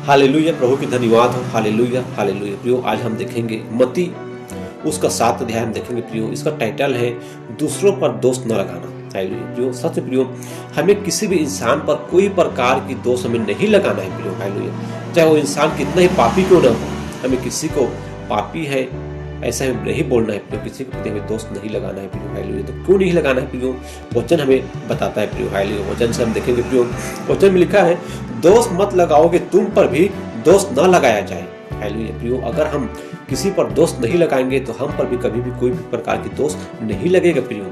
Hallelujah, प्रभु की धन्यवाद हो। Hallelujah hallelujah. प्रियो, आज हम देखेंगे मत्ती उसका 7 अध्याय हम देखेंगे प्रियो। इसका टाइटल है दूसरों पर दोष न लगाना। हालेलुया प्रियो, सच प्रियो, हमें किसी भी इंसान पर कोई प्रकार की दोष हमें नहीं लगाना है प्रियो। हालेलुया, चाहे वो इंसान कितना ही पापी क्यों ना हो, हमें किसी को पापी है ऐसा हमें नहीं बोलना है प्रियो, किसी के प्रति हमें दोष नहीं लगाना है प्रियो। हालेलुया, तो क्यों नहीं लगाना है प्रियो? वचन हमें बताता है प्रियो। हालेलुया, वचन से हम देखेंगे प्रियो। वचन में लिखा है, दोष मत लगाओगे तुम पर भी दोष न लगाया जाए। हालेलुया प्रियो, अगर हम किसी पर दोष नहीं लगाएंगे तो हम पर भी कभी भी कोई भी प्रकार की दोष नहीं लगेगा प्रियो।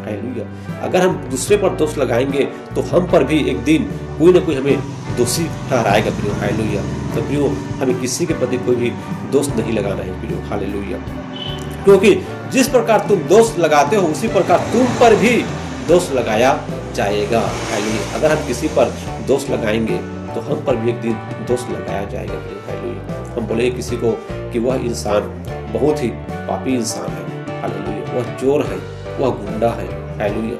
हालेलुया, अगर हम दूसरे पर दोष लगाएंगे तो हम पर भी एक दिन कोई ना कोई हमें दोषी ठहराएगा प्रियो। हालेलुया, तो प्रियो हमें किसी के प्रति कोई भी दोष नहीं लगाना है प्रियो। हालेलुया, क्योंकि जिस प्रकार तुम दोष लगाते हो उसी प्रकार तुम पर भी दोष लगाया जाएगा। हालेलुया, अगर हम किसी पर दोष लगाएंगे तो हम पर भी एक दिन दोष लगाया जाएगा प्रियो। हालेलुया, हम बोलेंगे किसी को कि वह इंसान बहुत ही पापी इंसान है। हालेलुया, वह चोर है, वह गुंडा है। हालेलुया,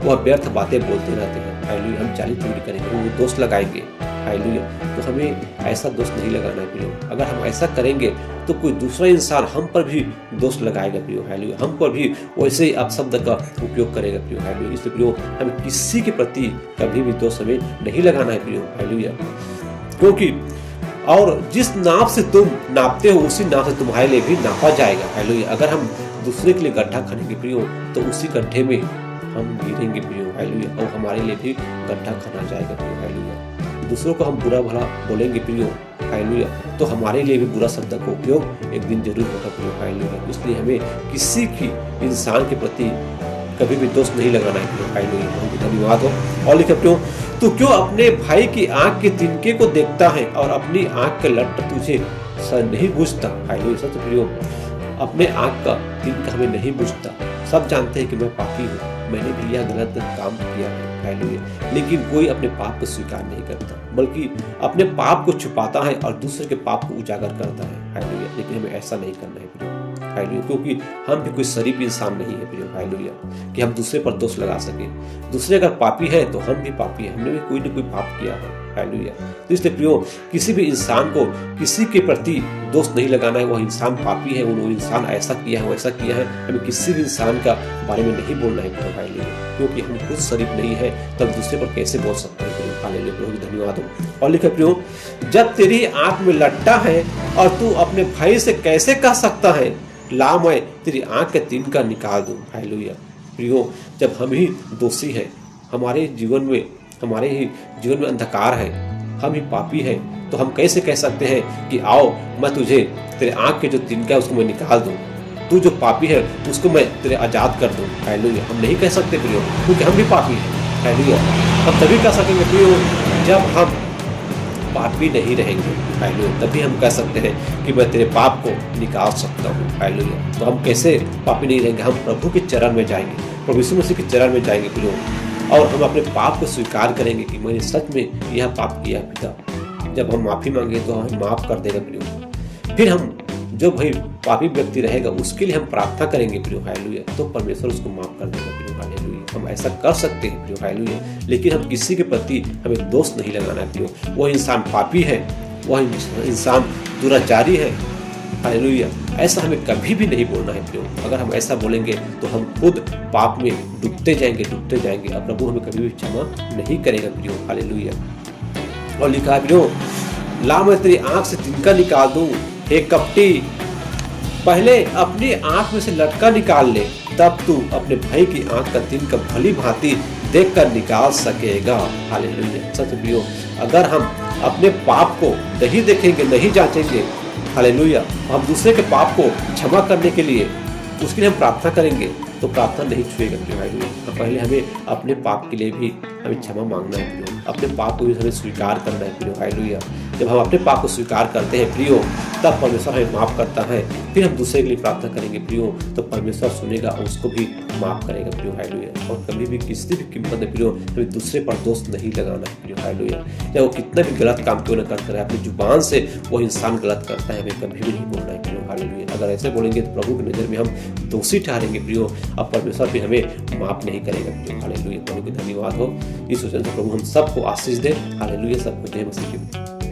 वह व्यर्थ बातें बोलते रहते हैं। हालेलुया, हम चाली चोरी करेंगे, वो दोष लगाएंगे। हालेलुया, तो हमें ऐसा दोष नहीं लगाना है प्रियो। अगर हम ऐसा करेंगे तो कोई दूसरा इंसान हम पर भी दोष लगाएगा प्रियो। हालेलुया, हम पर भी वैसे ही अपशब्द का उपयोग करेगा प्रियो। हालेलुया, इसलिए प्रियो हमें किसी के प्रति कभी भी दोष हमें नहीं लगाना है प्रियो। हालेलुया, क्योंकि और जिस नाप से तुम नापते हो उसी नाप से तुम्हारे लिए भी नापा जाएगा। हालेलुया, अगर हम दूसरे के लिए गड्ढा खानेंगे प्रियो तो उसी गड्ढे में हम गिरेंगे प्रियो। हालेलुया, और हमारे लिए भी गड्ढा खाना जाएगा प्रियो। हालेलुया, दूसरों को हम बुरा भला बोलेंगे प्रियो। हालेलुया, तो हमारे लिए भी बुरा शब्द का उपयोग एक दिन जरूर होगा प्रियो। हालेलुया, इसलिए हमें किसी की इंसान के प्रति कभी भी दोष नहीं लगाना है प्रियो। हालेलुया, बहुत धन्यवाद हो। और लिखा प्रियो, तू क्यों अपने भाई की आंख के तिनके को देखता है और अपनी आंख के लट तुझे नहीं बुझता। हालेलुया, सच प्रियो, अपने आंख का तिनका हमें नहीं बुझता। सब जानते हैं कि मैं पापी हूँ, मैंने भी यह गलत काम किया है। हालेलुया, लेकिन कोई अपने पाप को स्वीकार नहीं करता, बल्कि अपने पाप को छुपाता है और दूसरे के पाप को उजागर करता है। हालेलुया, लेकिन हमें ऐसा नहीं करना है प्रियो। हालेलुया, क्योंकि हम भी कोई शरीफ इंसान नहीं है प्रियो। हालेलुया, कि हम दूसरे पर दोष लगा सके। दूसरे अगर पापी है तो हम भी पापी है, हमने भी कोई न कोई पाप किया है। हालेलुया, तो इसलिए प्रियो किसी भी इंसान को किसी के प्रति दोष नहीं लगाना है। वह इंसान पापी है, वो इंसान ऐसा किया है वैसा किया है, हमें किसी भी इंसान का बारे में नहीं बोलना है प्रियो। हालेलुया, क्योंकि हम खुद शरीफ नहीं है तब दूसरे पर कैसे बोल सकते हैं प्रियो। हालेलुया, प्रभु की धन्यवाद हो। और लिखा प्रियो, जब तेरी आंख में लट्टा है और तू अपने भाई से कैसे कह सकता है ला मैं तेरी आंख के तिनका निकाल दूं। हालेलुया, प्रियो जब हम ही दोषी हैं, हमारे ही जीवन में अंधकार है, हम ही पापी हैं, तो हम कैसे कह सकते हैं कि आओ मैं तुझे तेरे आंख के जो तिनका है उसको मैं निकाल दूं, तू जो पापी है उसको मैं तेरे आजाद कर दूं। हालेलुया, हम नहीं कह सकते प्रियो, क्योंकि हम भी पापी हैं। हालेलुया, हम तभी कह सकेंगे प्रियो जब हम पापी नहीं रहेंगे। हालेलुया, तभी हम कह सकते हैं कि मैं तेरे पाप को निकाल सकता हूँ। हालेलुया, तो हम कैसे पापी नहीं रहेंगे? हम प्रभु के चरण में जाएंगे, प्रभु यीशु मसीह के चरण में जाएंगे प्रियो, और हम अपने पाप को स्वीकार करेंगे कि मैंने सच में यह पाप किया पिता। जब हम माफी मांगे तो हमें माफ कर देगा प्रियो। फिर हम जो भाई पापी व्यक्ति रहेगा उसके लिए हम प्रार्थना करेंगे प्रियो। हालेलुया, तो परमेश्वर उसको माफ कर देगा प्रियो। हालेलुया, हम ऐसा कर सकते हैं प्रियो। हालेलुया, लेकिन हम किसी के प्रति हमें दोष नहीं लगाना है प्रियो। वह इंसान पापी है, वह इंसान दुराचारी है। हालेलुया, ऐसा हमें कभी भी नहीं बोलना है प्रियो। अगर हम ऐसा बोलेंगे तो हम खुद पाप में डूबते जाएंगे और प्रभु हमें कभी भी क्षमा नहीं करेगा प्रियो। हालेलुया, और लिखा है प्रियो, ला मैं तेरी आंख से तिनका निकाल दूं। हे कपटी, पहले अपनी आंख में से लटका निकाल ले, तब तू अपने भाई की आंख का तिनका भली भांति देखकर निकाल सकेगा। हालेलुया, सच प्रियो, अगर हम अपने पाप को नहीं देखेंगे, नहीं जांचेंगे, हालेलुया, हम दूसरे के पाप को क्षमा करने के लिए उसके लिए हम प्रार्थना करेंगे तो प्रार्थना नहीं छुएगा प्रियो। हालेलुया, तो पहले हमें अपने पाप के लिए भी हमें क्षमा मांगना है प्रियो, अपने पाप को भी हमें स्वीकार करना है प्रियो। हालेलुया, जब हम अपने पाप को स्वीकार करते हैं प्रियो तब परमेश्वर हमें माफ करता है। फिर हम दूसरे के लिए प्रार्थना करेंगे प्रियो तो परमेश्वर सुनेगा और उसको भी माफ करेगा प्रियो। हालेलुया, और कभी भी किसी भी कीमत में प्रियो हमें दूसरे पर दोष नहीं लगाना है प्रियो। हालेलुया, चाहे वो कितना भी गलत काम क्यों न करता है, अपनी जुबान से वो इंसान गलत करता है, हमें कभी भी नहीं बोलना है प्रियो। हालेलुया, अगर ऐसे बोलेंगे तो प्रभु की नजर में हम दोषी ठहरेंगे प्रियो, अब परमेश्वर भी हमें माफ नहीं करेगा प्रियो। हालेलुया, प्रभु की धन्यवाद हो। इस वचन से प्रभु हम सबको आशीष दे। हालेलुया, सबको जय मसीह की।